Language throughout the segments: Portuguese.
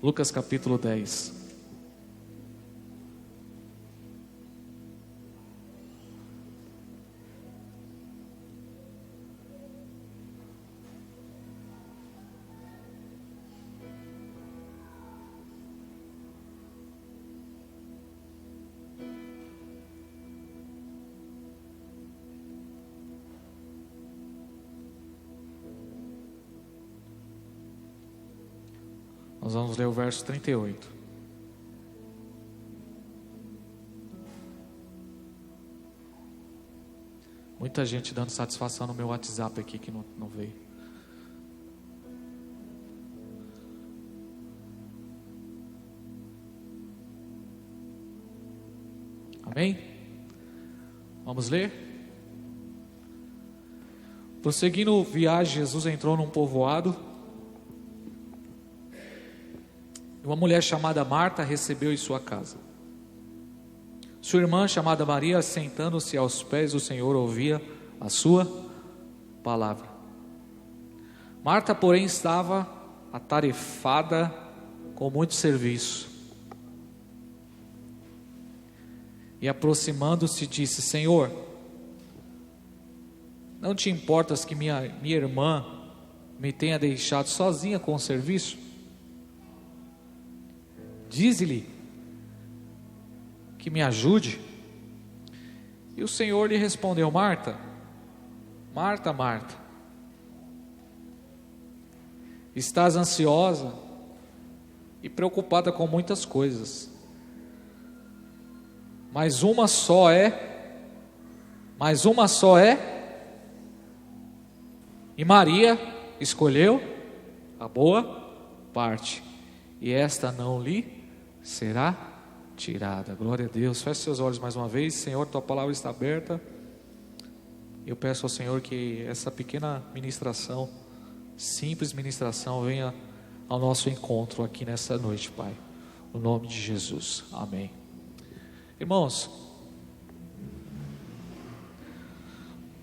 Lucas capítulo 10. Nós vamos ler o verso 38. Muita gente dando satisfação no meu WhatsApp aqui que não veio. Amém? Vamos ler? Prosseguindo viagem, Jesus entrou num povoado. Uma mulher chamada Marta recebeu em sua casa. Sua irmã chamada Maria, sentando-se aos pés do Senhor, ouvia a sua palavra. Marta, porém, estava atarefada com muito serviço. E aproximando-se disse: Senhor, não te importas que minha irmã me tenha deixado sozinha com o serviço? Dize-lhe que me ajude. E o Senhor lhe respondeu: Marta, Marta, Marta, estás ansiosa e preocupada com muitas coisas, mas uma só é, e Maria escolheu a boa parte, e esta não lhe será tirada. Glória a Deus. Feche seus olhos mais uma vez. Senhor, tua palavra está aberta. Eu peço ao Senhor que essa pequena ministração, simples ministração, venha ao nosso encontro aqui nessa noite, Pai. No nome de Jesus. Amém. Irmãos,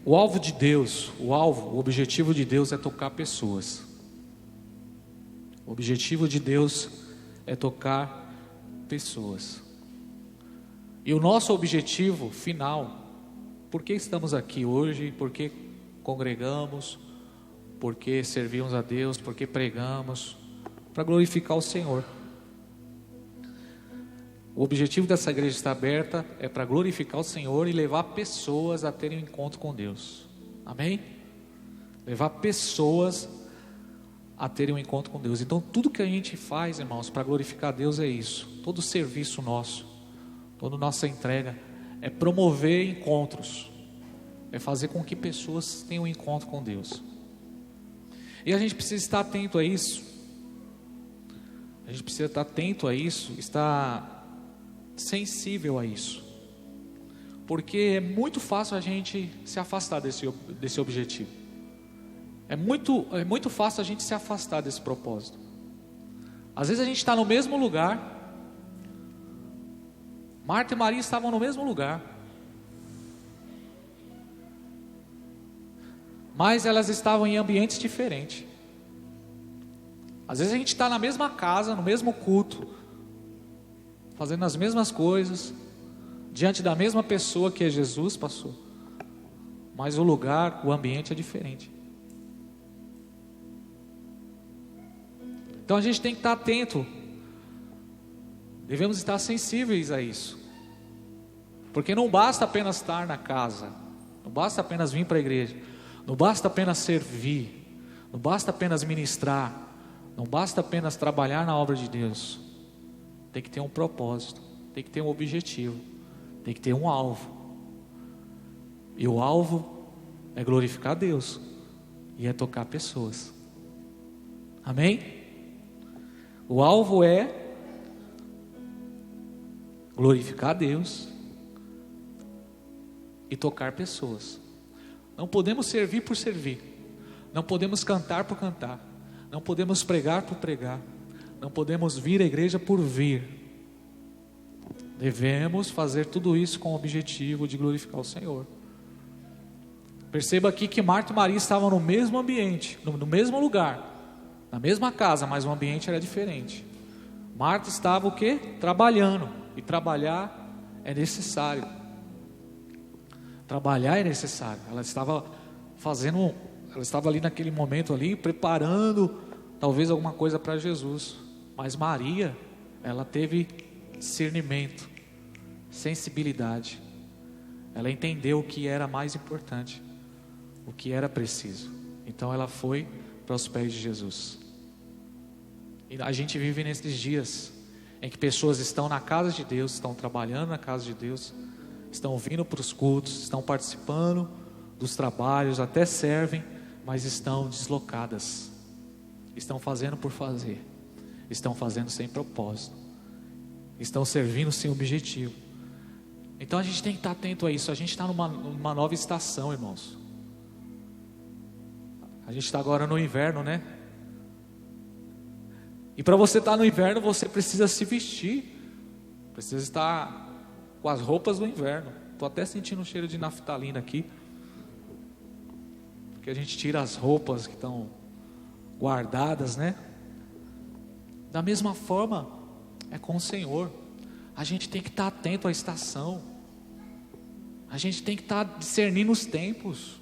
o alvo de Deus, o objetivo de Deus é tocar pessoas. O objetivo de Deus é tocar pessoas. E o nosso objetivo final, por que estamos aqui hoje, por que congregamos, por que servimos a Deus, por que pregamos, para glorificar o Senhor. O objetivo dessa igreja estar aberta é para glorificar o Senhor e levar pessoas a terem um encontro com Deus. Amém? Levar pessoas a terem um encontro com Deus. Então tudo que a gente faz, irmãos, para glorificar a Deus é isso. Todo serviço nosso, toda nossa entrega é promover encontros, é fazer com que pessoas tenham um encontro com Deus. E a gente precisa estar atento a isso. A gente precisa estar atento a isso, estar sensível a isso, porque é muito fácil a gente se afastar desse objetivo. É muito fácil a gente se afastar desse propósito. Às vezes a gente está no mesmo lugar. Marta e Maria estavam no mesmo lugar, mas elas estavam em ambientes diferentes. Às vezes a gente está na mesma casa, no mesmo culto, fazendo as mesmas coisas, diante da mesma pessoa que é Jesus, passou, mas o lugar, o ambiente é diferente. Então a gente tem que estar atento, devemos estar sensíveis a isso, porque não basta apenas estar na casa, não basta apenas vir para a igreja, não basta apenas servir, não basta apenas ministrar, não basta apenas trabalhar na obra de Deus. Tem que ter um propósito, tem que ter um objetivo, tem que ter um alvo, e o alvo é glorificar Deus e é tocar pessoas. Amém? O alvo é glorificar Deus e tocar pessoas. Não podemos servir por servir, não podemos cantar por cantar, não podemos pregar por pregar, não podemos vir à igreja por vir. Devemos fazer tudo isso com o objetivo de glorificar o Senhor. Perceba aqui que Marta e Maria estavam no mesmo ambiente, no mesmo lugar, na mesma casa, mas o ambiente era diferente. Marta estava o quê? Trabalhando. E trabalhar é necessário. Trabalhar é necessário. Ela estava ali naquele momento ali, preparando talvez alguma coisa para Jesus. Mas Maria, ela teve discernimento, sensibilidade. Ela entendeu o que era mais importante, o que era preciso. Então ela foi para os pés de Jesus. E a gente vive nesses dias em que pessoas estão na casa de Deus, estão trabalhando na casa de Deus, estão vindo para os cultos, estão participando dos trabalhos, até servem, mas estão deslocadas, estão fazendo por fazer, estão fazendo sem propósito, estão servindo sem objetivo. Então a gente tem que estar atento a isso. A gente está numa nova estação, irmãos. A gente está agora no inverno, né? E para você estar no inverno, você precisa se vestir, precisa estar com as roupas do inverno. Estou até sentindo um cheiro de naftalina aqui, porque a gente tira as roupas que estão guardadas, né? Da mesma forma é com o Senhor. A gente tem que estar atento à estação, a gente tem que estar discernindo os tempos.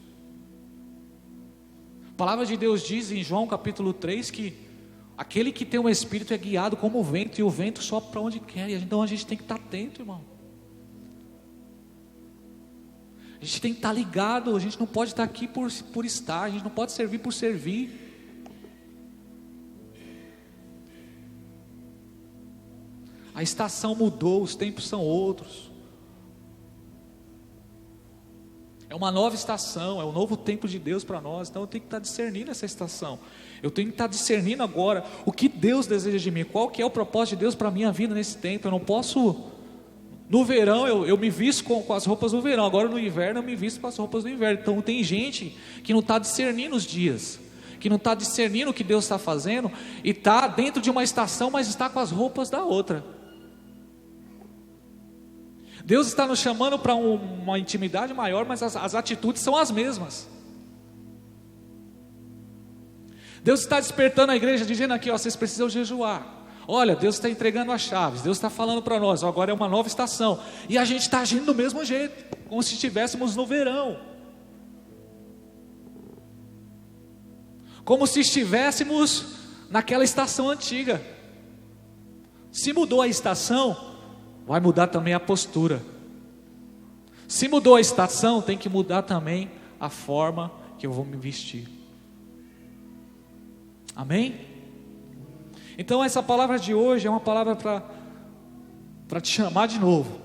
A palavra de Deus diz em João capítulo 3 que aquele que tem um espírito é guiado como o vento, e o vento sopra para onde quer. Então a gente tem que estar atento, irmão. A gente tem que estar ligado. A gente não pode estar aqui por estar. A gente não pode servir por servir. A estação mudou, os tempos são outros. É uma nova estação, é um novo tempo de Deus para nós. Então eu tenho que estar discernindo essa estação. Eu tenho que estar discernindo agora o que Deus deseja de mim, qual que é o propósito de Deus para a minha vida nesse tempo. Eu não posso, no verão eu me visto com as roupas do verão, agora no inverno eu me visto com as roupas do inverno. Então tem gente que não está discernindo os dias, que não está discernindo o que Deus está fazendo, e está dentro de uma estação, mas está com as roupas da outra. Deus está nos chamando para uma intimidade maior, mas as atitudes são as mesmas. Deus está despertando a igreja, dizendo aqui, ó, vocês precisam jejuar. Olha, Deus está entregando as chaves, Deus está falando para nós, ó, agora é uma nova estação. E a gente está agindo do mesmo jeito, como se estivéssemos no verão. Como se estivéssemos naquela estação antiga. Se mudou a estação, vai mudar também a postura. Se mudou a estação, tem que mudar também a forma que eu vou me vestir. Amém? Então essa palavra de hoje é uma palavra para te chamar de novo.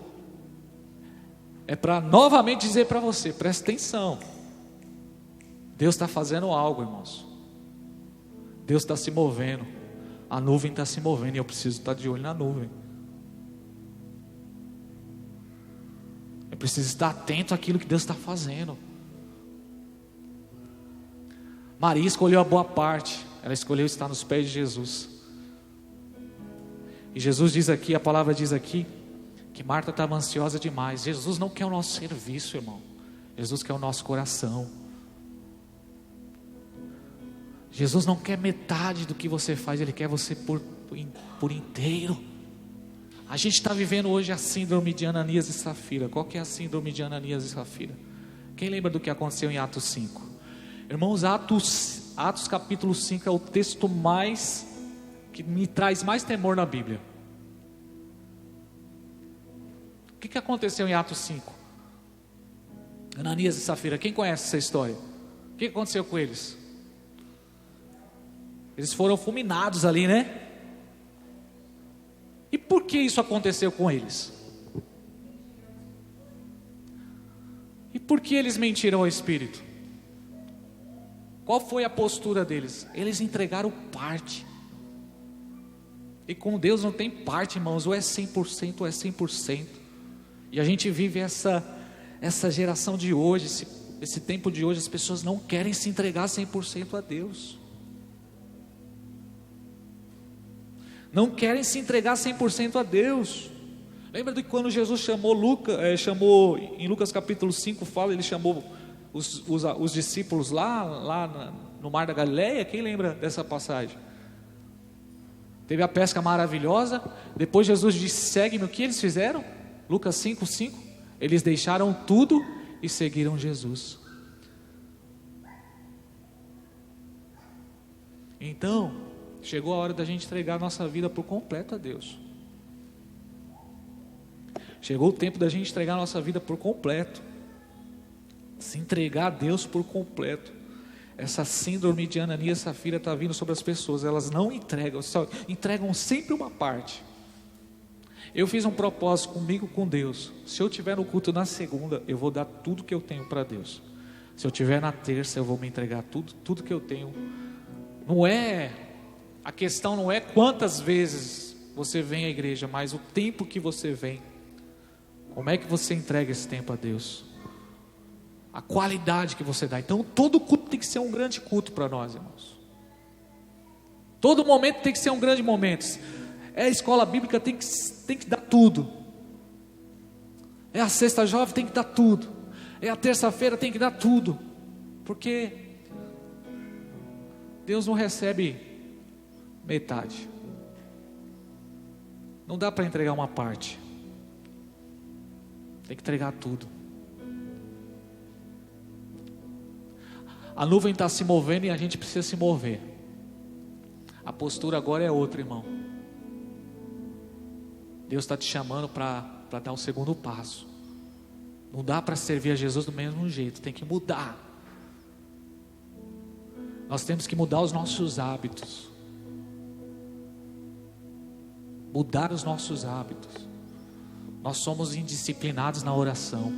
É para novamente dizer para você, presta atenção. Deus está fazendo algo, irmãos. Deus está se movendo. A nuvem está se movendo e eu preciso estar de olho na nuvem. Eu preciso estar atento àquilo que Deus está fazendo. Maria escolheu a boa parte. Ela escolheu estar nos pés de Jesus. E Jesus diz aqui, a palavra diz aqui, que Marta estava ansiosa demais. Jesus não quer o nosso serviço, irmão. Jesus quer o nosso coração. Jesus não quer metade do que você faz, Ele quer você por inteiro. A gente está vivendo hoje a síndrome de Ananias e Safira. Qual que é a síndrome de Ananias e Safira? Quem lembra do que aconteceu em Atos 5? Irmãos, Atos capítulo 5 é o texto que me traz mais temor na Bíblia. O que aconteceu em Atos 5? Ananias e Safira, quem conhece essa história? O que aconteceu com eles? Eles foram fulminados ali, né? E por que isso aconteceu com eles? E por que eles mentiram ao Espírito? Qual foi a postura deles? Eles entregaram parte. E com Deus não tem parte, irmãos. Ou é 100% ou é 100%. E a gente vive essa geração de hoje, esse tempo de hoje. As pessoas não querem se entregar 100% a Deus. Não querem se entregar 100% a Deus. Lembra de quando Jesus chamou em Lucas capítulo 5, ele chamou os discípulos lá no mar da Galileia? Quem lembra dessa passagem? Teve a pesca maravilhosa. Depois Jesus disse: segue-me. O que eles fizeram? Lucas 5:5. Eles deixaram tudo e seguiram Jesus. Então, chegou a hora da gente entregar a nossa vida por completo a Deus. Chegou o tempo da gente entregar a nossa vida por completo. Se entregar a Deus por completo. Essa síndrome de Ananias e Safira está vindo sobre as pessoas. Elas não entregam, só entregam sempre uma parte. Eu fiz um propósito comigo, com Deus. Se eu estiver no culto na segunda, eu vou dar tudo que eu tenho para Deus. Se eu estiver na terça, eu vou me entregar tudo que eu tenho. A questão não é quantas vezes você vem à igreja, mas o tempo que você vem. Como é que você entrega esse tempo a Deus? A qualidade que você dá. Então todo culto tem que ser um grande culto para nós, irmãos. Todo momento tem que ser um grande momento. É a escola bíblica, tem que dar tudo. É a sexta jovem, tem que dar tudo. É a terça-feira, tem que dar tudo. Porque Deus não recebe metade. Não dá para entregar uma parte. Tem que entregar tudo. A nuvem está se movendo e a gente precisa se mover. A postura agora é outra, irmão. Deus está te chamando para dar o segundo passo. Não dá para servir a Jesus do mesmo jeito, tem que mudar. Nós temos que mudar os nossos hábitos. Mudar os nossos hábitos. Nós somos indisciplinados na oração.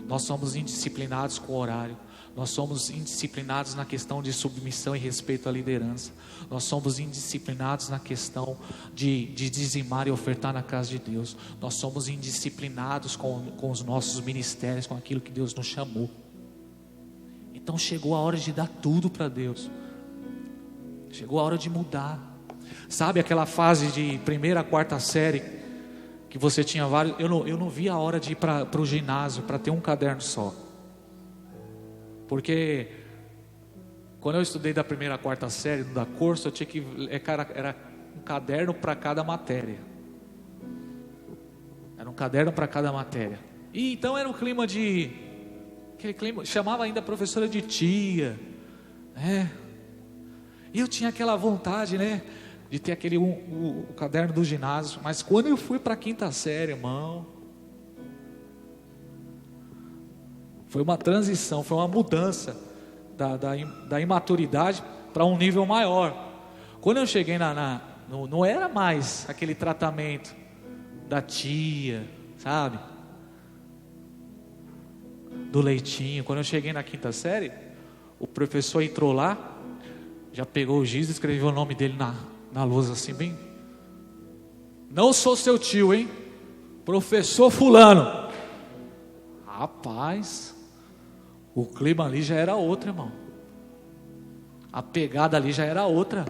Nós somos indisciplinados com o horário. Nós somos indisciplinados na questão de submissão e respeito à liderança. Nós somos indisciplinados na questão de dizimar e ofertar na casa de Deus. Nós somos indisciplinados com os nossos ministérios, com aquilo que Deus nos chamou. Então chegou a hora de dar tudo para Deus. Chegou a hora de mudar. Sabe aquela fase de primeira a quarta série, que você tinha vários... Eu não vi a hora de ir para o ginásio, para ter um caderno só. Porque quando eu estudei da primeira à quarta série, da curso, eu tinha que... Era um caderno para cada matéria. Era um caderno para cada matéria. E então era um clima de... Aquele clima, chamava ainda a professora de tia, né? E eu tinha aquela vontade, né, de ter aquele o caderno do ginásio. Mas quando eu fui para a quinta série, irmão, foi uma transição, foi uma mudança da imaturidade para um nível maior. Quando eu cheguei não era mais aquele tratamento da tia, sabe? Do leitinho. Quando eu cheguei na quinta série, o professor entrou lá, já pegou o giz e escreveu o nome dele na lousa assim bem. Não sou seu tio, hein? Professor fulano. Rapaz, o clima ali já era outro, irmão. A pegada ali já era outra.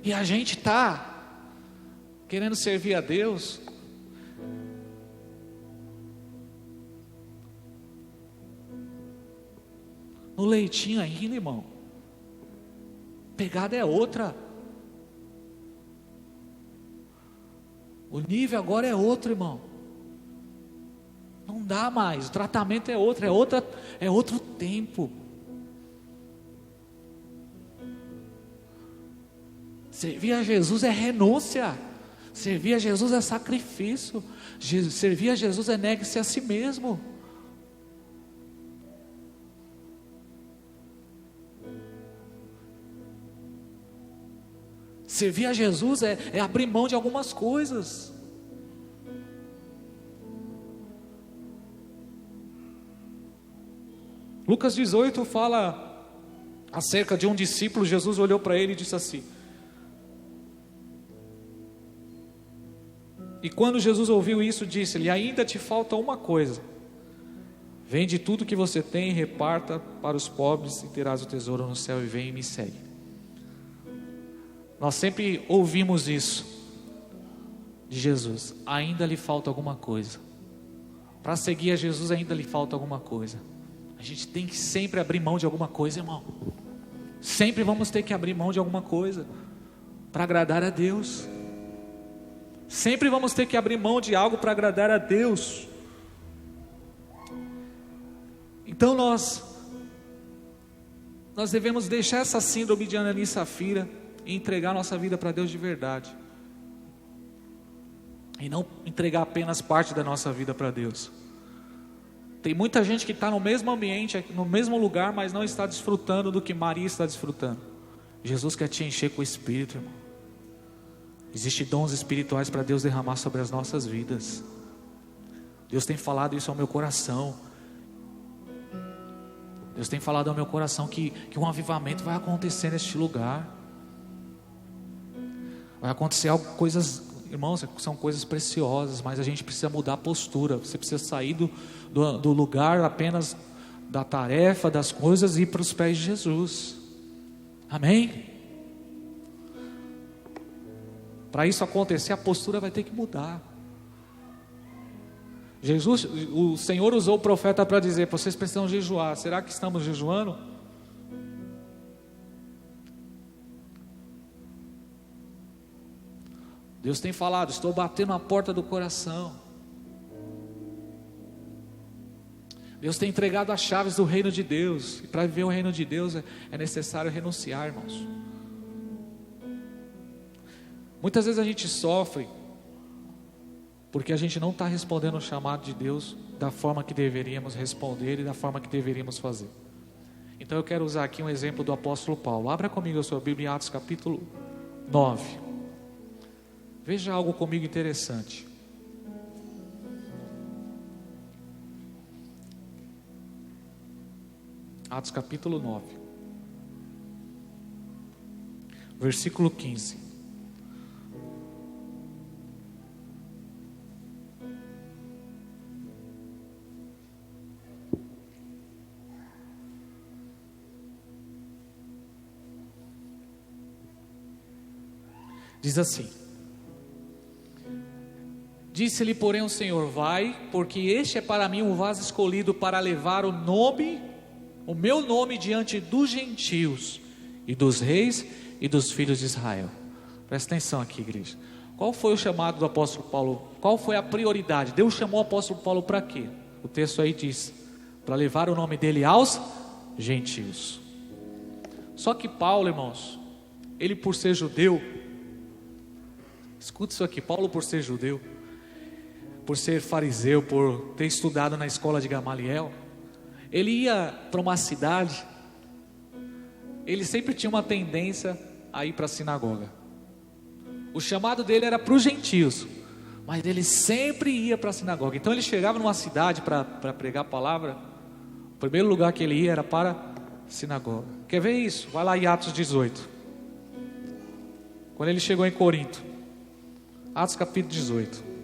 E a gente tá querendo servir a Deus. No leitinho ainda, irmão. Pegada é outra. O nível agora é outro, irmão. Não dá mais. O tratamento é outro, é outro tempo. Servir a Jesus é renúncia. Servir a Jesus é sacrifício. Servir a Jesus é negue-se a si mesmo. Servir a Jesus é abrir mão de algumas coisas. Lucas 18 fala acerca de um discípulo. Jesus olhou para ele e disse assim: e quando Jesus ouviu isso, disse-lhe: ainda te falta uma coisa. Vende tudo que você tem e reparta para os pobres, e terás o tesouro no céu, e vem e me segue. Nós sempre ouvimos isso de Jesus. Ainda lhe falta alguma coisa. Para seguir a Jesus ainda lhe falta alguma coisa. A gente tem que sempre abrir mão de alguma coisa, irmão. Sempre vamos ter que abrir mão de alguma coisa. para agradar a Deus. Sempre vamos ter que abrir mão de algo para agradar a Deus. Então nós devemos deixar essa síndrome de Ananias e Safira e entregar nossa vida para Deus de verdade. E não entregar apenas parte da nossa vida para Deus. Tem muita gente que está no mesmo ambiente, no mesmo lugar, mas não está desfrutando do que Maria está desfrutando. Jesus quer te encher com o Espírito, irmão. Existem dons espirituais para Deus derramar sobre as nossas vidas. Deus tem falado isso ao meu coração. Deus tem falado ao meu coração que um avivamento vai acontecer neste lugar. Vai acontecer coisas, irmãos, são coisas preciosas, mas a gente precisa mudar a postura. Você precisa sair do lugar apenas da tarefa, das coisas, e ir para os pés de Jesus. Amém? Para isso acontecer, a postura vai ter que mudar. O Senhor usou o profeta para dizer: vocês precisam jejuar. Será que estamos jejuando? Deus tem falado: estou batendo na porta do coração. Deus tem entregado as chaves do reino de Deus. E para viver o reino de Deus é necessário renunciar, irmãos. Muitas vezes a gente sofre porque a gente não está respondendo o chamado de Deus da forma que deveríamos responder e da forma que deveríamos fazer. Então eu quero usar aqui um exemplo do apóstolo Paulo. Abra comigo a sua Bíblia em Atos capítulo 9. Veja algo comigo interessante. Atos capítulo 9, versículo 15. Diz assim: disse-lhe, porém, o Senhor: vai, porque este é para mim um vaso escolhido para levar o meu nome diante dos gentios e dos reis e dos filhos de Israel. Presta atenção aqui, igreja. Qual foi o chamado do apóstolo Paulo? Qual foi a prioridade? Deus chamou o apóstolo Paulo para quê? O texto aí diz: para levar o nome dele aos gentios. Só que Paulo, irmãos, ele por ser judeu, escuta isso aqui, Paulo por ser judeu, por ser fariseu, por ter estudado na escola de Gamaliel, ele ia para uma cidade, ele sempre tinha uma tendência a ir para a sinagoga. O chamado dele era para os gentios, mas ele sempre ia para a sinagoga. Então ele chegava numa cidade para pregar a palavra, o primeiro lugar que ele ia era para a sinagoga. Quer ver isso? Vai lá em Atos 18. Quando ele chegou em Corinto, Atos capítulo 18.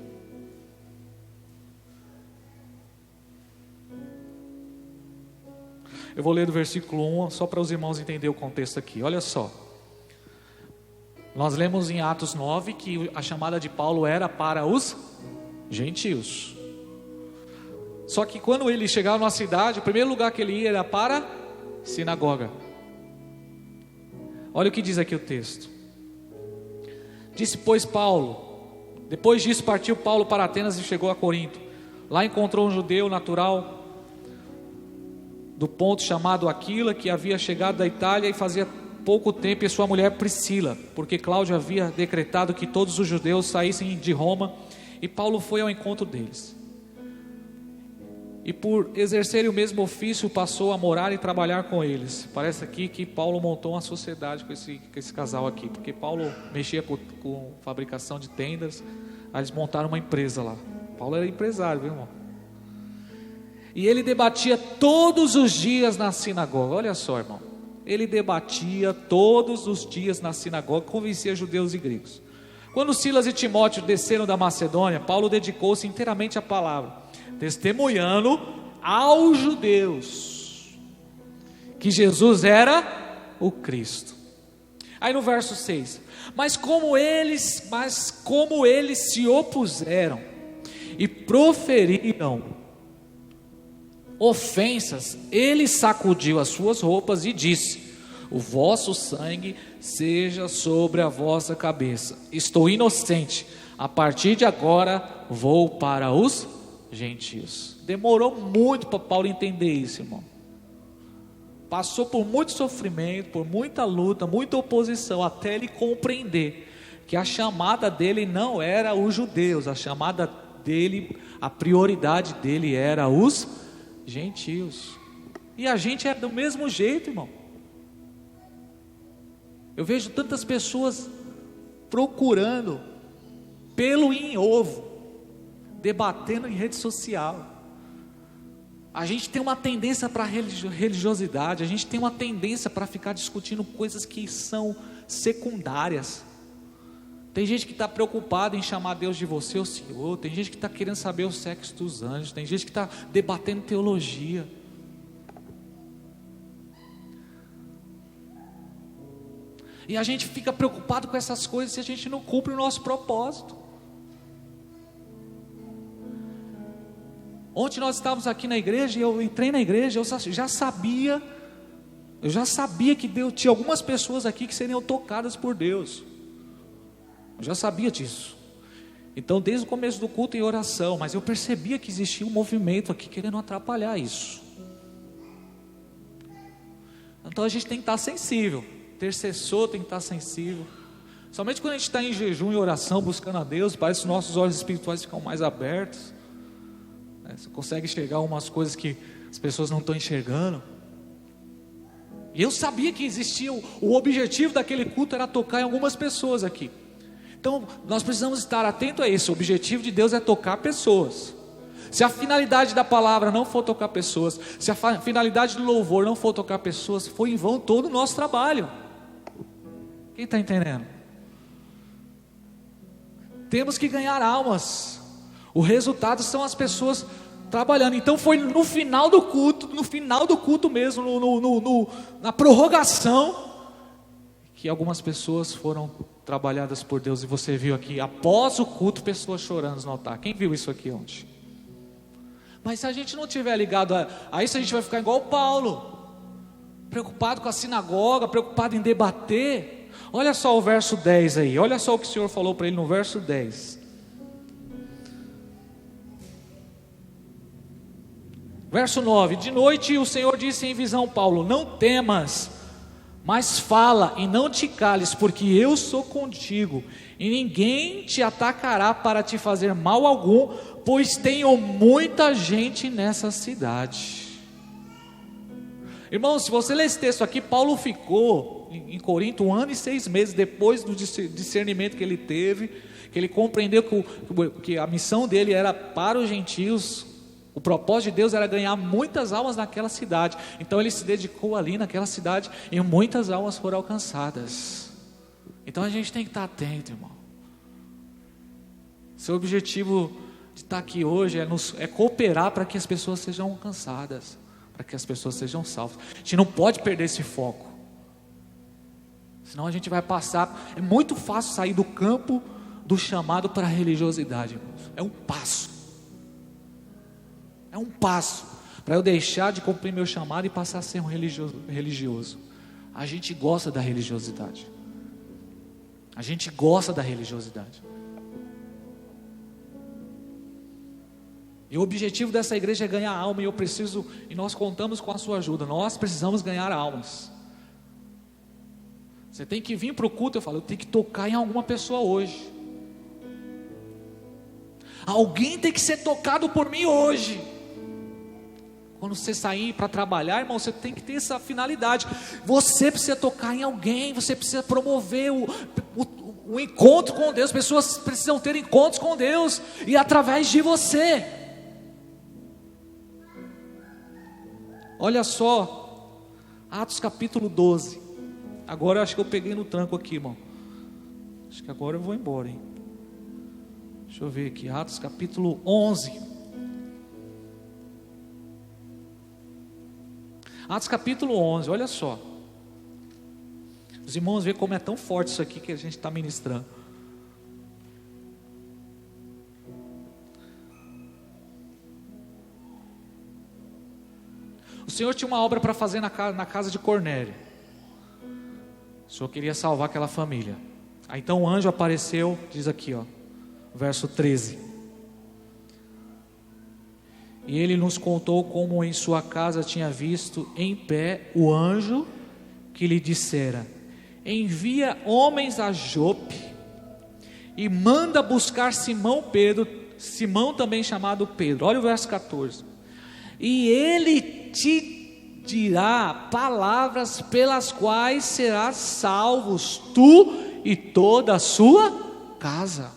Eu vou ler do versículo 1, só para os irmãos entenderem o contexto aqui. Olha só. Nós lemos em Atos 9 que a chamada de Paulo era para os gentios. Só que quando ele chegava numa cidade, o primeiro lugar que ele ia era para a sinagoga. Olha o que diz aqui o texto. Disse, pois, Paulo. Depois disso partiu Paulo para Atenas e chegou a Corinto. Lá encontrou um judeu natural do ponto chamado Aquila, que havia chegado da Itália e fazia pouco tempo, e sua mulher Priscila, porque Cláudio havia decretado que todos os judeus saíssem de Roma, e Paulo foi ao encontro deles. E por exercerem o mesmo ofício, passou a morar e trabalhar com eles. Parece aqui que Paulo montou uma sociedade com esse casal aqui, porque Paulo mexia com fabricação de tendas, aí eles montaram uma empresa lá. Paulo era empresário, viu, irmão? E ele debatia todos os dias na sinagoga. Olha só, irmão. Ele debatia todos os dias na sinagoga, convencia judeus e gregos. Quando Silas e Timóteo desceram da Macedônia, Paulo dedicou-se inteiramente à palavra, testemunhando aos judeus que Jesus era o Cristo. Aí no verso 6: mas como eles se opuseram e proferiram ofensas, ele sacudiu as suas roupas e disse: o vosso sangue seja sobre a vossa cabeça. Estou inocente, a partir de agora vou para os gentios. Demorou muito para Paulo entender isso, irmão. Passou por muito sofrimento, por muita luta, muita oposição, até ele compreender que a chamada dele não era os judeus, a chamada dele, a prioridade dele era os gentios. E a gente é do mesmo jeito, irmão. Eu vejo tantas pessoas procurando pelo em ovo, debatendo em rede social. A gente tem uma tendência para religiosidade, a gente tem uma tendência para ficar discutindo coisas que são secundárias. Tem gente que está preocupada em chamar Deus de você ou Senhor, tem gente que está querendo saber o sexo dos anjos, tem gente que está debatendo teologia. E a gente fica preocupado com essas coisas se a gente não cumpre o nosso propósito. Ontem nós estávamos aqui na igreja e eu entrei na igreja, eu já sabia que Deus tinha algumas pessoas aqui que seriam tocadas por Deus. Eu já sabia disso. Então desde o começo do culto em oração, mas eu percebia que existia um movimento aqui querendo atrapalhar isso. Então a gente tem que estar sensível. Intercessor tem que estar sensível. Somente quando a gente está em jejum e oração, buscando a Deus, parece que os nossos olhos espirituais ficam mais abertos. Você consegue enxergar umas coisas que as pessoas não estão enxergando. E eu sabia que existia o objetivo daquele culto era tocar em algumas pessoas aqui. Então nós precisamos estar atentos a isso. O objetivo de Deus é tocar pessoas. Se a finalidade da palavra não for tocar pessoas, se a finalidade do louvor não for tocar pessoas, foi em vão todo o nosso trabalho. Quem está entendendo? Temos que ganhar almas. O resultado são as pessoas trabalhando. Então foi no final do culto mesmo, na prorrogação, que algumas pessoas foram trabalhadas por Deus. E você viu aqui, após o culto, pessoas chorando no altar. Quem viu isso aqui ontem? Mas se a gente não tiver ligado a isso, a gente vai ficar igual o Paulo, preocupado com a sinagoga, preocupado em debater. Olha só o verso 10 aí, olha só o que o Senhor falou para ele no verso 10. Verso 9: de noite o Senhor disse em visão a Paulo: não temas, mas fala e não te cales, porque eu sou contigo, e ninguém te atacará para te fazer mal algum, pois tenho muita gente nessa cidade. Irmãos, se você ler esse texto aqui, Paulo ficou em Corinto 1 ano e 6 meses, depois do discernimento que ele teve, que ele compreendeu que a missão dele era para os gentios. O propósito de Deus era ganhar muitas almas naquela cidade. Então ele se dedicou ali naquela cidade e muitas almas foram alcançadas. Então a gente tem que estar atento, irmão. Seu objetivo de estar aqui hoje é cooperar para que as pessoas sejam alcançadas, para que as pessoas sejam salvas. A gente não pode perder esse foco, senão a gente vai passar. É muito fácil sair do campo do chamado para a religiosidade, irmãos. É um passo para eu deixar de cumprir meu chamado e passar a ser um religioso. A gente gosta da religiosidade. A gente gosta da religiosidade. E o objetivo dessa igreja é ganhar alma, e nós contamos com a sua ajuda. Nós precisamos ganhar almas. Você tem que vir para o culto, eu falo, eu tenho que tocar em alguma pessoa hoje. Alguém tem que ser tocado por mim hoje. Quando você sair para trabalhar, irmão, você tem que ter essa finalidade. Você precisa tocar em alguém, você precisa promover o encontro com Deus. Pessoas precisam ter encontros com Deus, e através de você. Olha só, Atos capítulo 12. Agora eu acho que eu peguei no tranco aqui, irmão. Acho que agora eu vou embora, hein? Deixa eu ver aqui, Atos capítulo 11. Atos capítulo 11, olha só. Os irmãos veem como é tão forte isso aqui que a gente está ministrando. O Senhor tinha uma obra para fazer na casa de Cornélio. Senhor queria salvar aquela família. Aí então o anjo apareceu, diz aqui, ó, verso 13. E ele nos contou como em sua casa tinha visto em pé o anjo que lhe dissera: envia homens a Jope e manda buscar Simão Pedro, Simão também chamado Pedro. Olha o verso 14. E ele te dirá palavras pelas quais serás salvos, tu e toda a sua casa.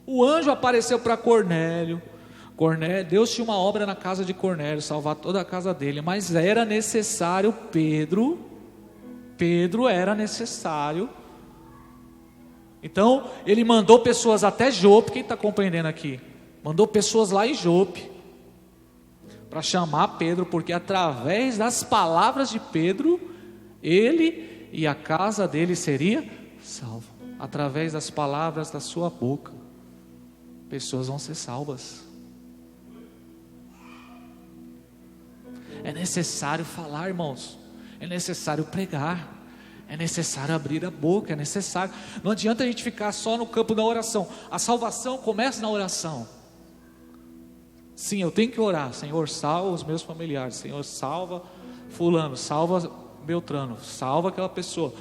O anjo apareceu para Cornélio. Deus tinha uma obra na casa de Cornélio, salvar toda a casa dele, mas era necessário Pedro era necessário. Então ele mandou pessoas até Jope. Quem está compreendendo aqui? Mandou pessoas lá em Jope para chamar Pedro, porque através das palavras de Pedro, ele e a casa dele seria salvo. Através das palavras da sua boca, pessoas vão ser salvas. É necessário falar, irmãos. É necessário pregar. É necessário abrir a boca. É necessário. Não adianta a gente ficar só no campo da oração. A salvação começa na oração. Sim, eu tenho que orar. Senhor, salva os meus familiares. Senhor, salva fulano, salva Beltrano, salva aquela pessoa.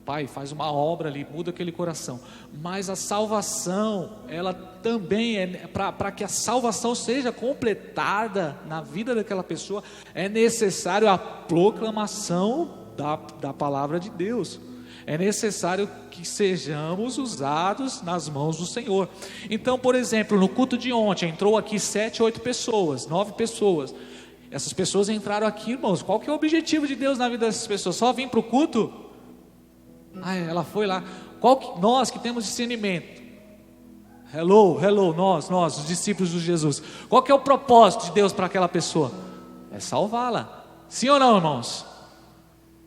Pai, faz uma obra ali, muda aquele coração. Mas a salvação, ela também é, para que a salvação seja completada na vida daquela pessoa, é necessário a proclamação da palavra de Deus. É necessário que sejamos usados nas mãos do Senhor. Então, por exemplo, no culto de ontem, entrou aqui 7, 8 pessoas, 9 pessoas. Essas pessoas entraram aqui, irmãos. Qual que é o objetivo de Deus na vida dessas pessoas? Só vir para o culto? Ela foi lá. Nós que temos discernimento. Hello, nós, os discípulos de Jesus. Qual que é o propósito de Deus para aquela pessoa? É salvá-la. Sim ou não, irmãos?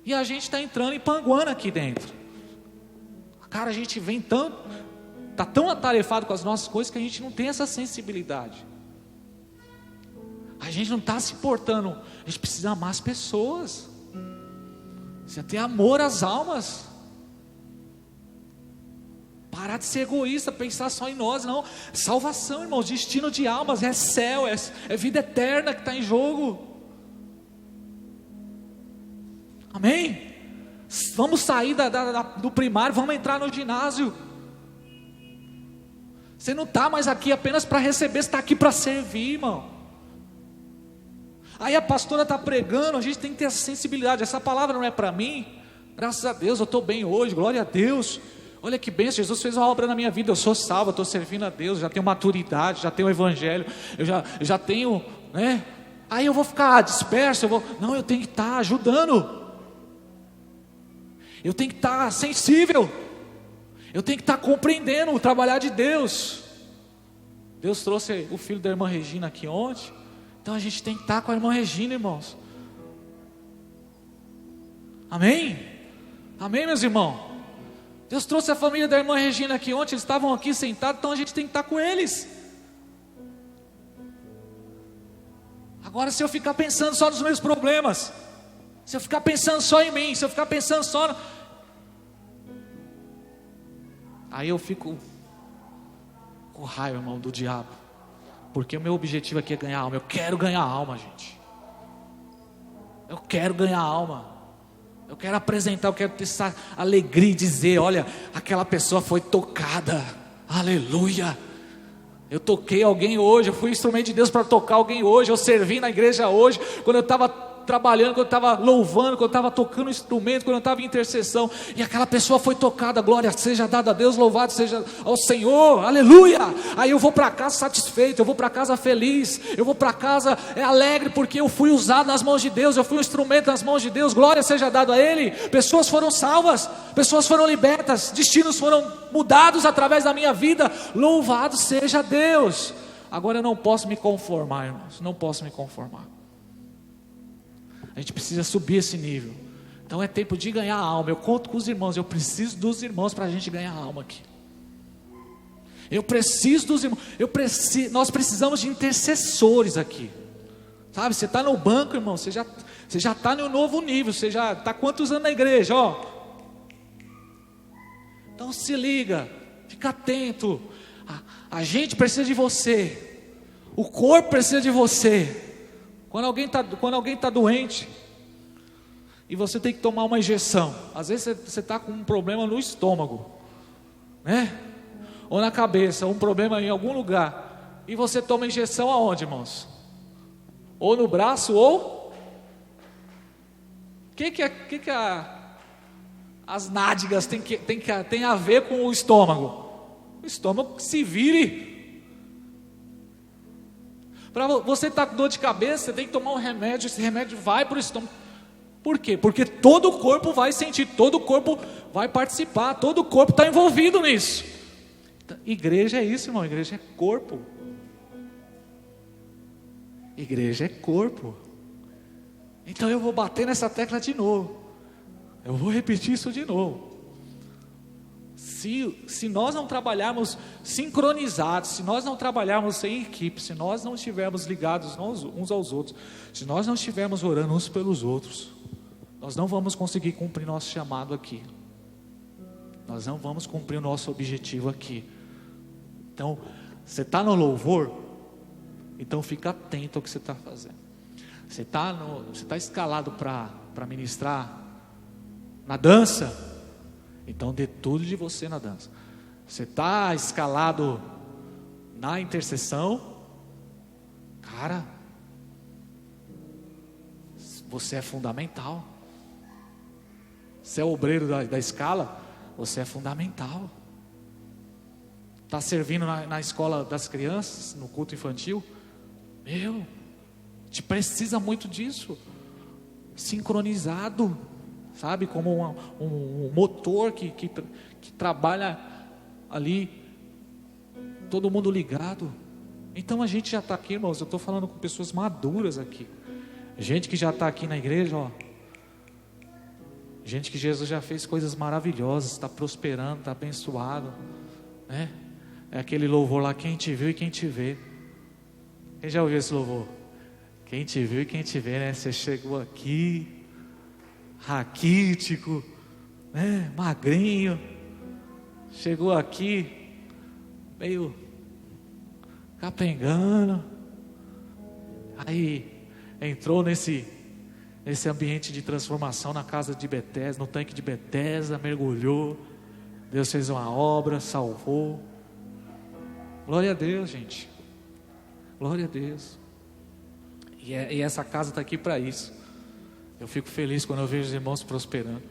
E a gente está entrando em panguana aqui dentro. Cara, a gente vem está tão atarefado com as nossas coisas que a gente não tem essa sensibilidade. A gente não está se portando. A gente precisa amar as pessoas. Precisa ter amor às almas. Parar de ser egoísta, pensar só em nós. Não, salvação, irmãos, destino de almas, é céu, é vida eterna que está em jogo. Amém? Vamos sair do primário, vamos entrar no ginásio. Você não está mais aqui apenas para receber, você está aqui para servir, irmão. Aí a pastora está pregando, a gente tem que ter essa sensibilidade. Essa palavra não é para mim. Graças a Deus, eu estou bem hoje, glória a Deus. Olha que bênção, Jesus fez uma obra na minha vida. Eu sou salvo, eu estou servindo a Deus, já tenho maturidade, já tenho o evangelho, eu já tenho, né? Aí eu vou ficar disperso, não, eu tenho que estar ajudando. Eu tenho que estar sensível. Eu tenho que estar compreendendo o trabalhar de Deus. Deus trouxe o filho da irmã Regina aqui ontem. Então a gente tem que estar com a irmã Regina, irmãos. Amém? Amém, meus irmãos? Deus trouxe a família da irmã Regina aqui ontem. Eles estavam aqui sentados, então a gente tem que estar com eles. Agora, se eu ficar pensando só nos meus problemas, se eu ficar pensando só em mim, se eu ficar pensando só aí eu fico com raiva, irmão, do diabo. Porque o meu objetivo aqui é ganhar alma. Eu quero ganhar alma, gente. Eu quero ganhar alma. Eu quero apresentar, eu quero ter essa alegria e dizer: olha, aquela pessoa foi tocada. Aleluia. Eu toquei alguém hoje, eu fui instrumento de Deus para tocar alguém hoje. Eu servi na igreja hoje, quando eu estava trabalhando, quando eu estava louvando, quando eu estava tocando instrumento, quando eu estava em intercessão, e aquela pessoa foi tocada. Glória seja dada a Deus, louvado seja ao Senhor, aleluia. Aí eu vou para casa satisfeito, eu vou para casa feliz, eu vou para casa alegre, porque eu fui usado nas mãos de Deus, eu fui um instrumento nas mãos de Deus. Glória seja dado a Ele. Pessoas foram salvas, pessoas foram libertas, destinos foram mudados através da minha vida. Louvado seja Deus. Agora eu não posso me conformar, irmãos, não posso me conformar. A gente precisa subir esse nível. Então é tempo de ganhar alma. Eu conto com os irmãos. Eu preciso dos irmãos para a gente ganhar alma aqui. Eu preciso dos irmãos. Nós precisamos de intercessores aqui. Sabe, você está no banco, irmão. Você já está no novo nível. Você já está quantos anos na igreja? Então se liga, fica atento. A gente precisa de você. O corpo precisa de você. Quando alguém tá doente e você tem que tomar uma injeção, às vezes você está com um problema no estômago, né? Ou na cabeça, um problema em algum lugar, e você toma injeção aonde, irmãos? Ou no braço, ou as nádegas tem a ver com o estômago? O estômago que se vire. Para você estar com dor de cabeça, você tem que tomar um remédio. Esse remédio vai para o estômago. Por quê? Porque todo o corpo vai sentir, todo o corpo vai participar, todo o corpo está envolvido nisso. Igreja é isso, irmão. Igreja é corpo. Igreja é corpo. Então eu vou bater nessa tecla de novo. Eu vou repetir isso de novo. Se nós não trabalharmos sincronizados, se nós não trabalharmos em equipe, se nós não estivermos ligados uns aos outros, se nós não estivermos orando uns pelos outros, nós não vamos conseguir cumprir nosso chamado aqui. Nós não vamos cumprir o nosso objetivo aqui. Então, você está no louvor, então fica atento ao que você está fazendo. Você está escalado para ministrar na dança, então dê tudo de você na dança. Você está escalado na intercessão, cara, você é fundamental. Você é obreiro da escala, você é fundamental. Está servindo na escola das crianças, no culto infantil, te precisa muito disso, sincronizado, sabe, como um motor que trabalha ali, todo mundo ligado. Então a gente já está aqui, irmãos, eu estou falando com pessoas maduras aqui, gente que já está aqui na igreja, ó, gente que Jesus já fez coisas maravilhosas, está prosperando, está abençoado, né? É aquele louvor lá, quem te viu e quem te vê. Quem já ouviu esse louvor? Quem te viu e quem te vê, né? Você chegou aqui raquítico, né? Magrinho, chegou aqui meio capengando, aí entrou nesse ambiente de transformação na casa de Betesda, no tanque de Betesda, mergulhou, Deus fez uma obra, salvou. Glória a Deus, gente, glória a Deus. E essa casa está aqui para isso. Eu fico feliz quando eu vejo os irmãos prosperando,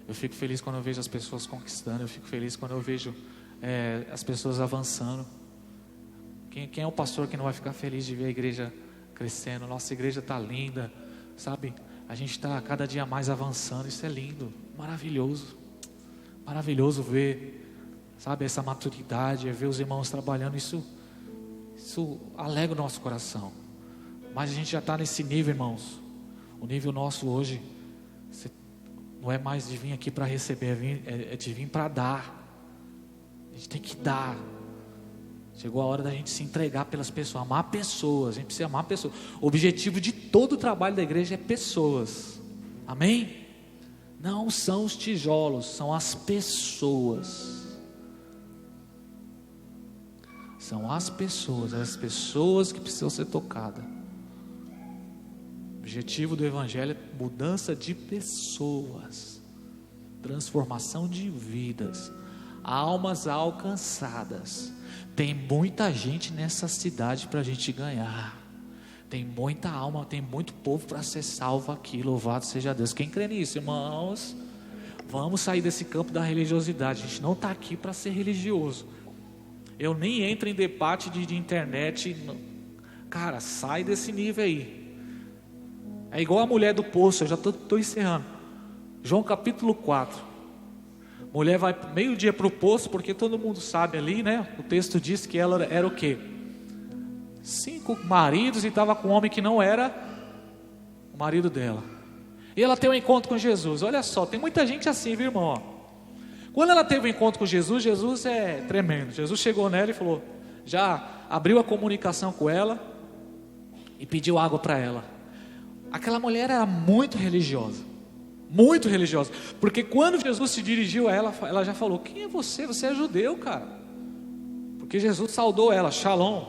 eu fico feliz quando eu vejo as pessoas conquistando, eu fico feliz quando eu vejo as pessoas avançando. Quem é o pastor que não vai ficar feliz de ver a igreja crescendo? Nossa igreja está linda, sabe? A gente está cada dia mais avançando, isso é lindo, maravilhoso ver, sabe, essa maturidade, ver os irmãos trabalhando, isso alegra o nosso coração. Mas a gente já está nesse nível, irmãos. O nível nosso hoje não é mais de vir aqui para receber, é de vir para dar. A gente tem que dar. Chegou a hora da gente se entregar pelas pessoas, amar pessoas. A gente precisa amar pessoas. O objetivo de todo o trabalho da igreja é pessoas. Amém? Não são os tijolos, são as pessoas. São as pessoas que precisam ser tocadas. O objetivo do evangelho é mudança de pessoas, transformação de vidas, almas alcançadas. Tem muita gente nessa cidade para a gente ganhar. Tem muita alma, tem muito povo para ser salvo aqui. Louvado seja Deus. Quem crê nisso, irmãos? Vamos sair desse campo da religiosidade. A gente não está aqui para ser religioso. Eu nem entro em debate de internet. Cara, sai desse nível aí. É igual a mulher do poço. Eu já estou encerrando. João capítulo 4. Mulher vai meio-dia para o poço, porque todo mundo sabe ali, né? O texto diz que ela era o quê? 5 maridos e estava com um homem que não era o marido dela. E ela tem um encontro com Jesus. Olha só, tem muita gente assim, viu, irmão? Quando ela teve um encontro com Jesus, Jesus é tremendo. Jesus chegou nela e falou, já abriu a comunicação com ela e pediu água para ela. Aquela mulher era muito religiosa. Muito religiosa. Porque quando Jesus se dirigiu a ela, ela já falou: quem é você? Você é judeu, cara. Porque Jesus saudou ela: Shalom,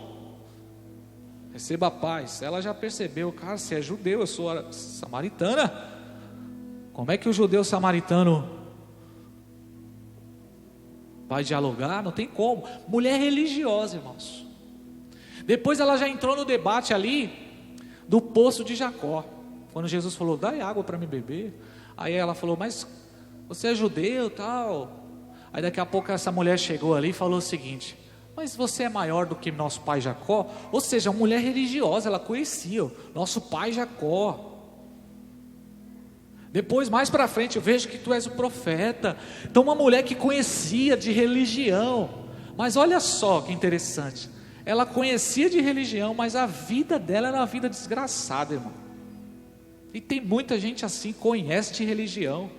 receba a paz. Ela já percebeu: cara, você é judeu, eu sou samaritana. Como é que o judeu samaritano vai dialogar? Não tem como. Mulher religiosa, irmãos. Depois ela já entrou no debate ali do poço de Jacó. Quando Jesus falou: dai água para me beber. Aí ela falou: mas você é judeu, tal. Aí daqui a pouco essa mulher chegou ali e falou o seguinte: mas você é maior do que nosso pai Jacó? Ou seja, uma mulher religiosa, ela conhecia o nosso pai Jacó. Depois, mais para frente, eu vejo que tu és o profeta. Então uma mulher que conhecia de religião. Mas olha só que interessante, ela conhecia de religião, mas a vida dela era uma vida desgraçada, irmão. E tem muita gente assim, conhece de religião.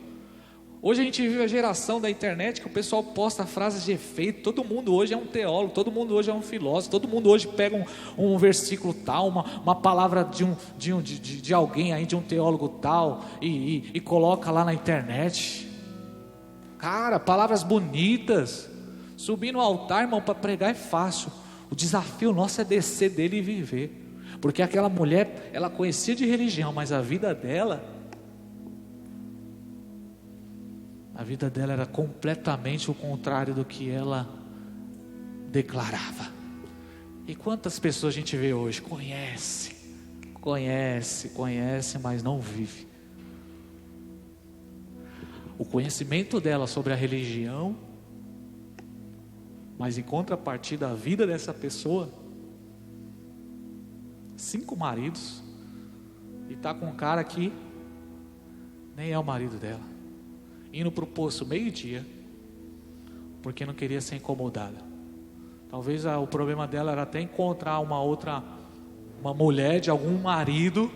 Hoje a gente vive a geração da internet que o pessoal posta frases de efeito. Todo mundo hoje é um teólogo, todo mundo hoje é um filósofo, todo mundo hoje pega um versículo tal, uma palavra de alguém aí, de um teólogo tal, e coloca lá na internet. Cara, palavras bonitas. Subir no altar, irmão, para pregar é fácil. O desafio nosso é descer dele e viver. Porque aquela mulher, ela conhecia de religião, mas a vida dela era completamente o contrário do que ela declarava. E quantas pessoas a gente vê hoje? Conhece, mas não vive. O conhecimento dela sobre a religião, mas em contrapartida a vida dessa pessoa, 5 maridos, e está com um cara que nem é o marido dela, indo para o poço meio-dia, porque não queria ser incomodada. Talvez o problema dela era até encontrar uma mulher de algum marido,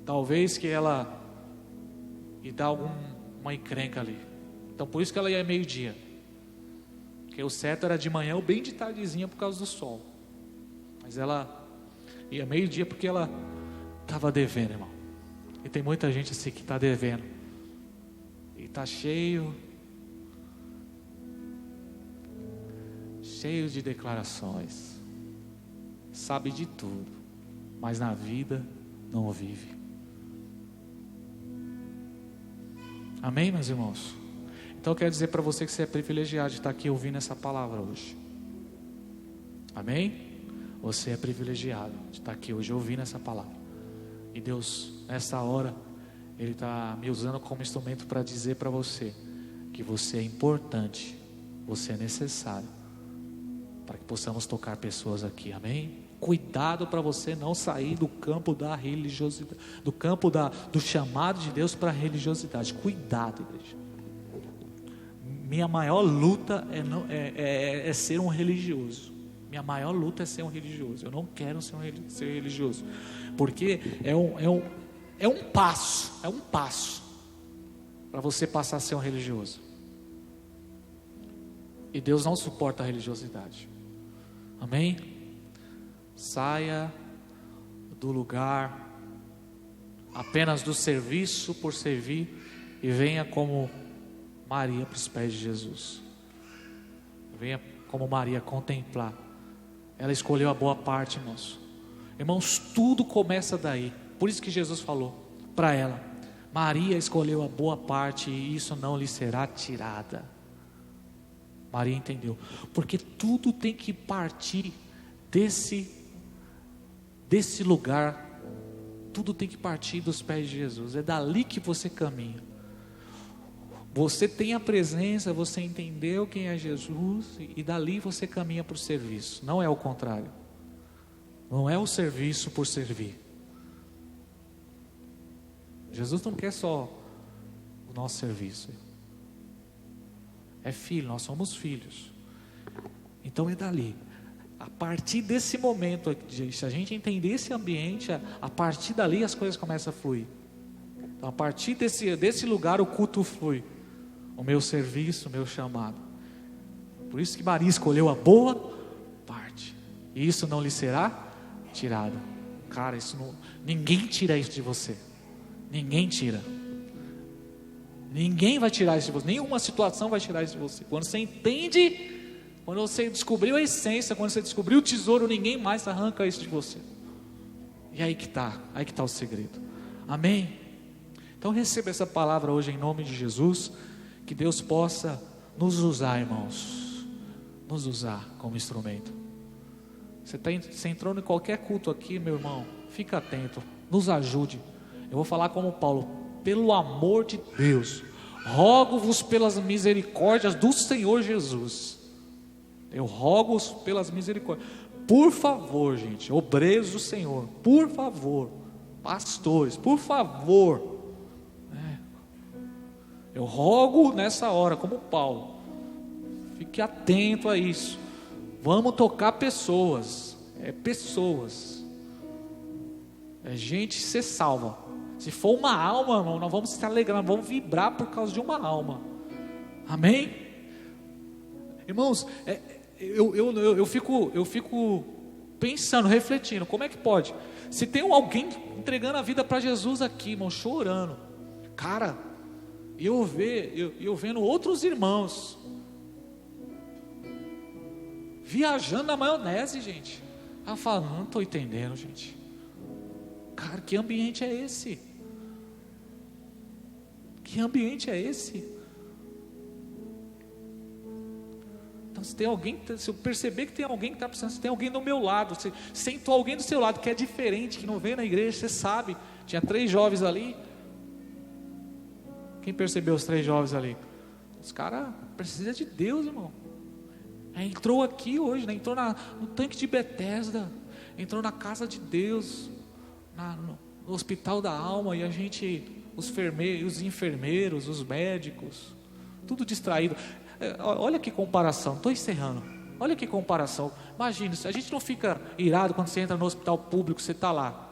talvez que ela e dar uma encrenca ali. Então por isso que ela ia meio-dia, porque o certo era de manhã ou bem de tardezinha por causa do sol. Mas ela ia meio-dia porque ela estava devendo, irmão. E tem muita gente assim que está devendo. E está cheio de declarações. Sabe de tudo, mas na vida não vive. Amém, meus irmãos? Então eu quero dizer para você que você é privilegiado de estar aqui ouvindo essa palavra hoje. Amém? Você é privilegiado de estar aqui hoje ouvindo essa palavra. E Deus, nessa hora, Ele está me usando como instrumento para dizer para você que você é importante, você é necessário, para que possamos tocar pessoas aqui, amém? Cuidado para você não sair do campo da religiosidade, do campo do chamado de Deus para a religiosidade. Cuidado, igreja. Minha maior luta é ser um religioso. Minha maior luta é ser um religioso. Eu não quero ser religioso, porque é um passo para você passar a ser um religioso. E Deus não suporta a religiosidade. Amém? Saia do lugar apenas do serviço por servir e venha como Maria para os pés de Jesus. Venha como Maria contemplar. Ela escolheu a boa parte, irmãos. Irmãos, tudo começa daí. Por isso que Jesus falou para ela: Maria escolheu a boa parte e isso não lhe será tirada. Maria entendeu. Porque tudo tem que partir desse lugar. Tudo tem que partir dos pés de Jesus. É dali que você caminha. Você tem a presença, você entendeu quem é Jesus, e dali você caminha para o serviço. Não é o contrário. Não é o serviço por servir. Jesus não quer só o nosso serviço. É filho, nós somos filhos. Então é dali. A partir desse momento, se a gente entender esse ambiente, a partir dali as coisas começam a fluir. Então, a partir desse lugar o culto flui. O meu serviço, o meu chamado. Por isso que Maria escolheu a boa parte. E isso não lhe será tirado. Cara, ninguém tira isso de você. Ninguém tira. Ninguém vai tirar isso de você. Nenhuma situação vai tirar isso de você. Quando você entende, quando você descobriu a essência, quando você descobriu o tesouro, ninguém mais arranca isso de você. E aí que está o segredo. Amém? Então receba essa palavra hoje em nome de Jesus. Que Deus possa nos usar, irmãos. Nos usar como instrumento. Você entrou em qualquer culto aqui, meu irmão, fica atento, nos ajude. Eu vou falar como Paulo: pelo amor de Deus, rogo-vos pelas misericórdias do Senhor Jesus. Eu rogo-vos pelas misericórdias. Por favor, gente, obreiros do Senhor, por favor, pastores, por favor. Eu rogo nessa hora, como Paulo, fique atento a isso. Vamos tocar pessoas, pessoas, gente ser salva. Se for uma alma, irmão, nós vamos se alegrar, vamos vibrar por causa de uma alma. Amém? Irmãos, eu fico pensando, refletindo, como é que pode? Se tem alguém entregando a vida para Jesus aqui, irmão, chorando, cara, eu vendo outros irmãos viajando na maionese, gente. Ela fala: não estou entendendo, gente. Cara, que ambiente é esse? Que ambiente é esse? Então, se tem alguém, se eu perceber que tem alguém que está precisando, se tem alguém do meu lado, se sentou alguém do seu lado que é diferente, que não vem na igreja, você sabe. Tinha 3 jovens ali. Quem percebeu os 3 jovens ali? Os caras precisam de Deus, irmão. Entrou aqui hoje, né? Entrou no tanque de Betesda, entrou na casa de Deus, no hospital da alma, e a gente, os enfermeiros, os médicos, tudo distraído. Olha que comparação, estou encerrando. Olha que comparação. Imagina, a gente não fica irado quando você entra no hospital público, você está lá,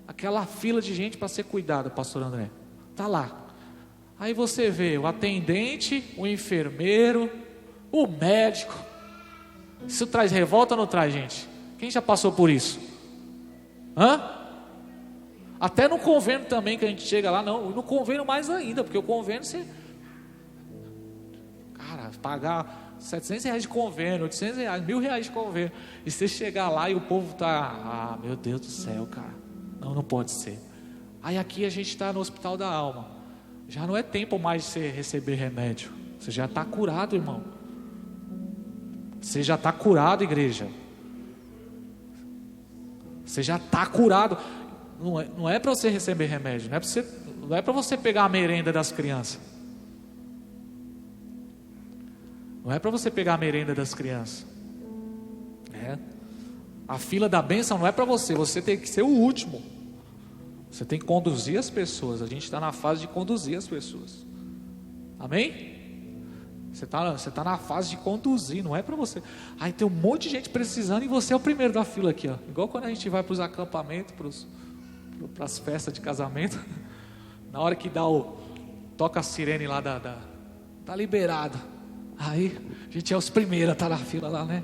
aquela fila de gente para ser cuidada, pastor André, está lá. Aí você vê o atendente, o enfermeiro, o médico. Isso traz revolta ou não traz, gente? Quem já passou por isso? Até no convênio também, que a gente chega lá, não, no convênio mais ainda, porque o convênio você, cara, pagar R$700 de convênio, R$800, R$1.000 de convênio, e você chegar lá e o povo tá, meu Deus do céu, cara, não pode ser. Aí aqui a gente está no hospital da alma, já não é tempo mais de você receber remédio, você já está curado, irmão. Você já está curado, igreja. Você já está curado. Não é para você receber remédio, não é para você pegar a merenda das crianças. Não é para você pegar a merenda das crianças. A fila da bênção não é para você. Você tem que ser o último. Você tem que conduzir as pessoas. A gente está na fase de conduzir as pessoas. Amém? Você tá na fase de conduzir, não é para você. Aí tem um monte de gente precisando e você é o primeiro da fila aqui, ó. Igual quando a gente vai para os acampamentos, para as festas de casamento. Na hora que toca a sirene lá tá liberado. Aí a gente é os primeiros a estar na fila lá, né?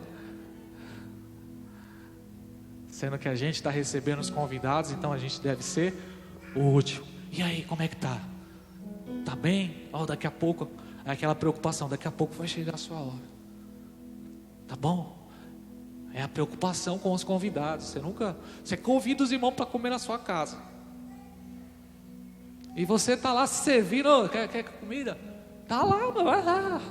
Sendo que a gente está recebendo os convidados, então a gente deve ser o último. E aí, como é que tá? Tá bem? Daqui a pouco, aquela preocupação, daqui a pouco vai chegar a sua hora. Tá bom? É a preocupação com os convidados. Você convida os irmãos para comer na sua casa. E você está lá se servindo, quer comida? Tá lá, vai lá.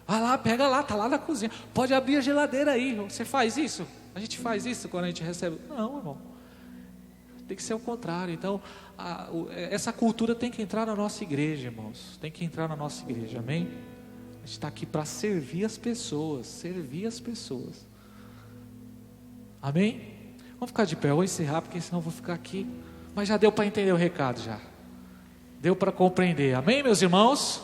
Vai lá, pega lá, tá lá na cozinha. Pode abrir a geladeira aí. Você faz isso? A gente faz isso quando a gente recebe? Não, irmão. Tem que ser o contrário. Então, essa cultura tem que entrar na nossa igreja, irmãos. Tem que entrar na nossa igreja, amém? A gente está aqui para servir as pessoas. Servir as pessoas. Amém? Vamos ficar de pé, eu vou encerrar, porque senão eu vou ficar aqui. Mas já deu para entender o recado, já. Deu para compreender, amém, meus irmãos?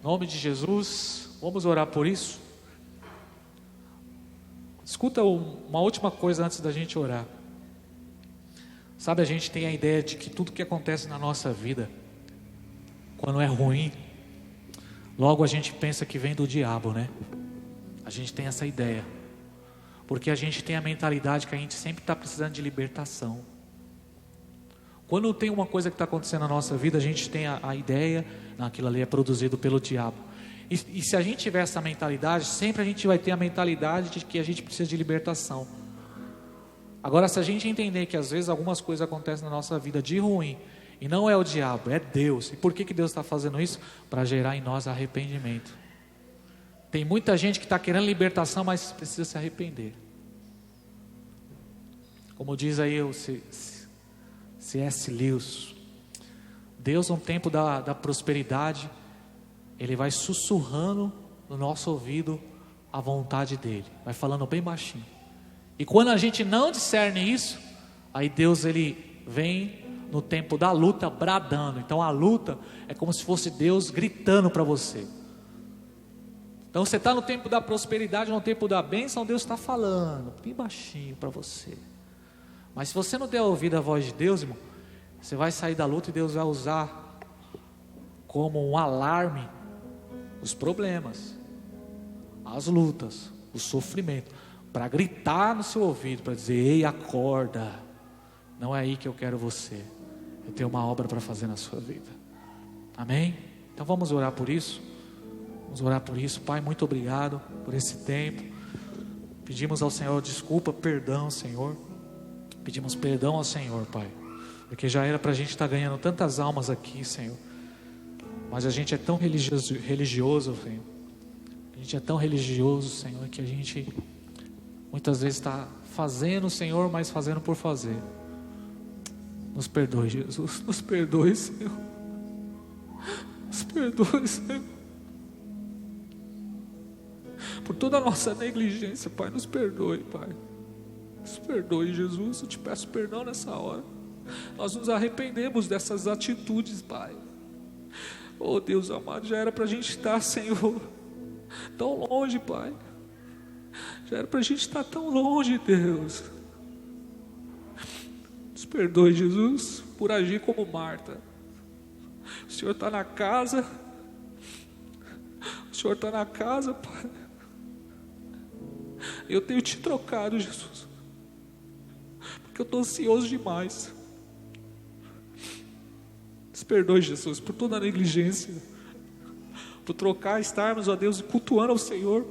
Em nome de Jesus, vamos orar por isso. Escuta uma última coisa antes da gente orar. Sabe, a gente tem a ideia de que tudo que acontece na nossa vida, quando é ruim, logo a gente pensa que vem do diabo, né? A gente tem essa ideia, porque a gente tem a mentalidade que a gente sempre está precisando de libertação. Quando tem uma coisa que está acontecendo na nossa vida, a gente tem a ideia, não, aquilo ali é produzido pelo diabo. E se a gente tiver essa mentalidade, sempre a gente vai ter a mentalidade de que a gente precisa de libertação. Agora, se a gente entender que às vezes algumas coisas acontecem na nossa vida de ruim, e não é o diabo, é Deus. E por que Deus está fazendo isso? Para gerar em nós arrependimento. Tem muita gente que está querendo libertação, mas precisa se arrepender. Como diz aí o C.S. Lewis, Deus no tempo da prosperidade, Ele vai sussurrando no nosso ouvido a vontade dEle, vai falando bem baixinho. E quando a gente não discerne isso, aí Deus Ele vem no tempo da luta bradando. Então a luta é como se fosse Deus gritando para você. Então você está no tempo da prosperidade, no tempo da bênção, Deus está falando bem baixinho para você. Mas se você não der ouvido à voz de Deus, irmão, você vai sair da luta e Deus vai usar como um alarme os problemas, as lutas, o sofrimento, para gritar no seu ouvido, para dizer: ei, acorda, não é aí que eu quero você, eu tenho uma obra para fazer na sua vida. Amém? Então vamos orar por isso. Vamos orar por isso. Pai, muito obrigado por esse tempo. Pedimos ao Senhor desculpa, perdão, Senhor. Pedimos perdão ao Senhor, Pai, porque já era para a gente estar ganhando tantas almas aqui, Senhor, mas a gente é tão religioso, Senhor. A gente é tão religioso, Senhor, que a gente muitas vezes está fazendo, Senhor, mas fazendo por fazer. Nos perdoe, Jesus, nos perdoe, Senhor. Nos perdoe, Senhor, por toda a nossa negligência, Pai. Nos perdoe, Pai. Nos perdoe, Jesus. Eu te peço perdão nessa hora. Nós nos arrependemos dessas atitudes, Pai. Oh Deus amado, já era para a gente estar, Senhor, tão longe, Pai. Já era para a gente estar tão longe, Deus. Nos perdoe, Jesus, por agir como Marta. O Senhor está na casa. O Senhor está na casa, Pai. Eu tenho te trocado, Jesus, porque eu estou ansioso demais. Nos perdoe, Jesus, por toda a negligência, por trocar, estarmos, ó Deus, cultuando ao Senhor,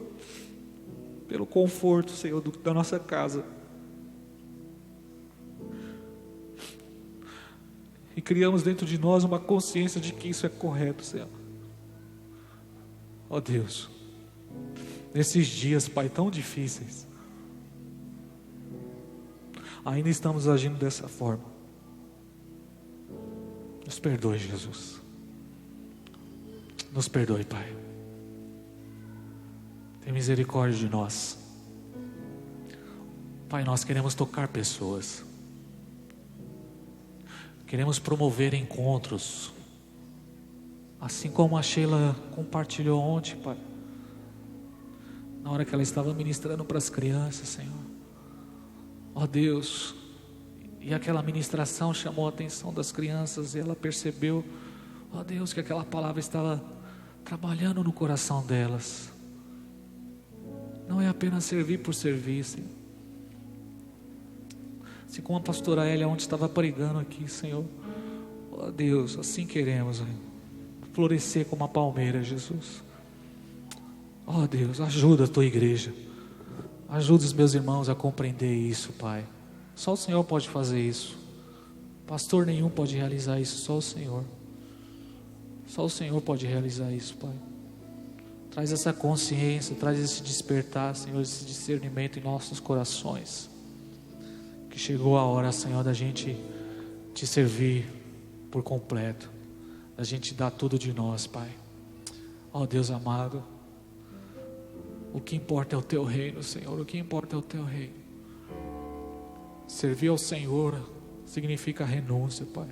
pelo conforto, Senhor, da nossa casa. E criamos dentro de nós uma consciência de que isso é correto, Senhor. Ó Deus, nesses dias, Pai, tão difíceis, ainda estamos agindo dessa forma. Nos perdoe, Jesus. Nos perdoe, Pai. Tem misericórdia de nós. Pai, nós queremos tocar pessoas. Queremos promover encontros. Assim como a Sheila compartilhou ontem, Pai. Na hora que ela estava ministrando para as crianças, Senhor. Ó Deus, e aquela ministração chamou a atenção das crianças, e ela percebeu, ó Deus, que aquela palavra estava trabalhando no coração delas. Não é apenas servir por servir, Senhor. Assim como a pastora Elia ontem estava pregando aqui, Senhor. Ó Deus, assim queremos, Senhor, florescer como a palmeira, Jesus. Ó Deus, ajuda a tua igreja. Ajuda os meus irmãos a compreender isso, Pai. Só o Senhor pode fazer isso. Pastor nenhum pode realizar isso, só o Senhor. Só o Senhor pode realizar isso, Pai. Traz essa consciência, traz esse despertar, Senhor, esse discernimento em nossos corações. Que chegou a hora, Senhor, da gente te servir por completo. Da gente dar tudo de nós, Pai. Ó Deus amado, o que importa é o teu reino, Senhor. O que importa é o teu reino. Servir ao Senhor significa renúncia, Pai.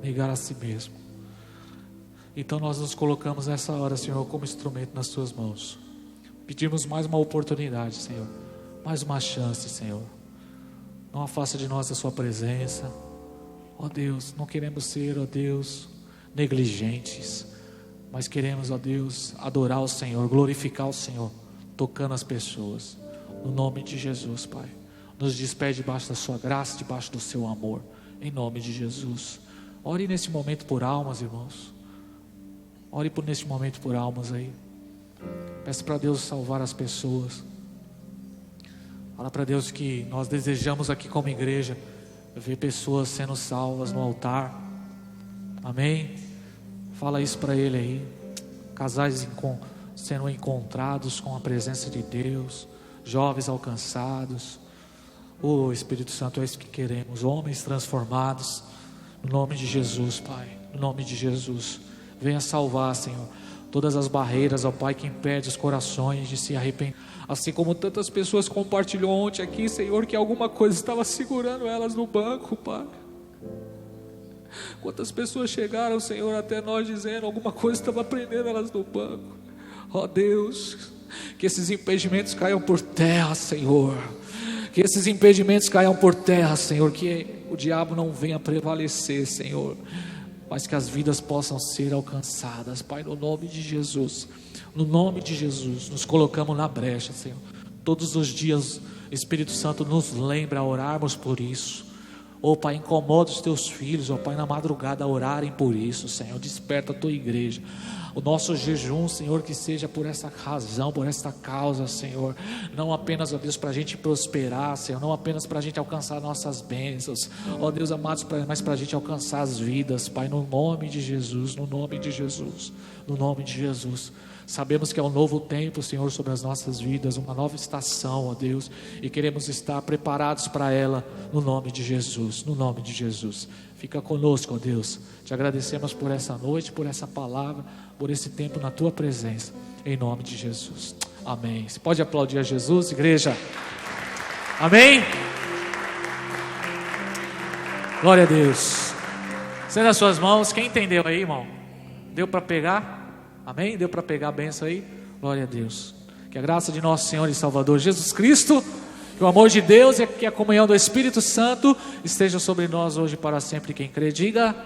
Negar a si mesmo. Então nós nos colocamos nessa hora, Senhor, como instrumento nas tuas mãos. Pedimos mais uma oportunidade, Senhor. Mais uma chance, Senhor. Não afasta de nós a sua presença. Ó Deus, não queremos ser, ó Deus, negligentes, mas queremos, ó Deus, adorar o Senhor, glorificar o Senhor, tocando as pessoas. No nome de Jesus, Pai. Nos despede debaixo da sua graça, debaixo do seu amor. Em nome de Jesus. Ore nesse momento por almas, irmãos. Ore nesse momento por almas aí. Peça para Deus salvar as pessoas. Fala para Deus que nós desejamos aqui como igreja ver pessoas sendo salvas no altar. Amém? Fala isso para Ele aí. Casais sendo encontrados com a presença de Deus. Jovens alcançados. Espírito Santo, é isso que queremos. Homens transformados. No nome de Jesus, Pai. No nome de Jesus. Venha salvar, Senhor, todas as barreiras, ó Pai, que impede os corações de se arrepender. Assim como tantas pessoas compartilhou ontem aqui, Senhor, que alguma coisa estava segurando elas no banco, Pai. Quantas pessoas chegaram, Senhor, até nós dizendo alguma coisa estava prendendo elas no banco. Ó Deus, que esses impedimentos caiam por terra, Senhor. Que esses impedimentos caiam por terra, Senhor. Que o diabo não venha prevalecer, Senhor, mas que as vidas possam ser alcançadas, Pai, no nome de Jesus. No nome de Jesus, nos colocamos na brecha, Senhor. Todos os dias, Espírito Santo nos lembra a orarmos por isso. Pai, incomoda os teus filhos, Pai, na madrugada a orarem por isso, Senhor. Desperta a tua igreja. O nosso jejum, Senhor, que seja por essa razão, por esta causa, Senhor. Não apenas, ó Deus, para a gente prosperar, Senhor. Não apenas para a gente alcançar nossas bênçãos, ó Deus amados, mas para a gente alcançar as vidas, Pai, no nome de Jesus, no nome de Jesus, no nome de Jesus. Sabemos que é um novo tempo, Senhor, sobre as nossas vidas, uma nova estação, ó Deus, e queremos estar preparados para ela, no nome de Jesus, no nome de Jesus. Fica conosco, ó Deus. Te agradecemos por essa noite, por essa palavra, por esse tempo na tua presença, em nome de Jesus. Amém. Você pode aplaudir a Jesus, igreja? Amém? Glória a Deus. Estenda as suas mãos. Quem entendeu aí, irmão? Deu para pegar? Amém? Deu para pegar a benção aí? Glória a Deus. Que a graça de nosso Senhor e Salvador Jesus Cristo, que o amor de Deus e que a comunhão do Espírito Santo esteja sobre nós hoje e para sempre. Quem crê, diga amém.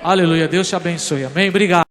Aleluia. Deus te abençoe. Amém. Obrigado.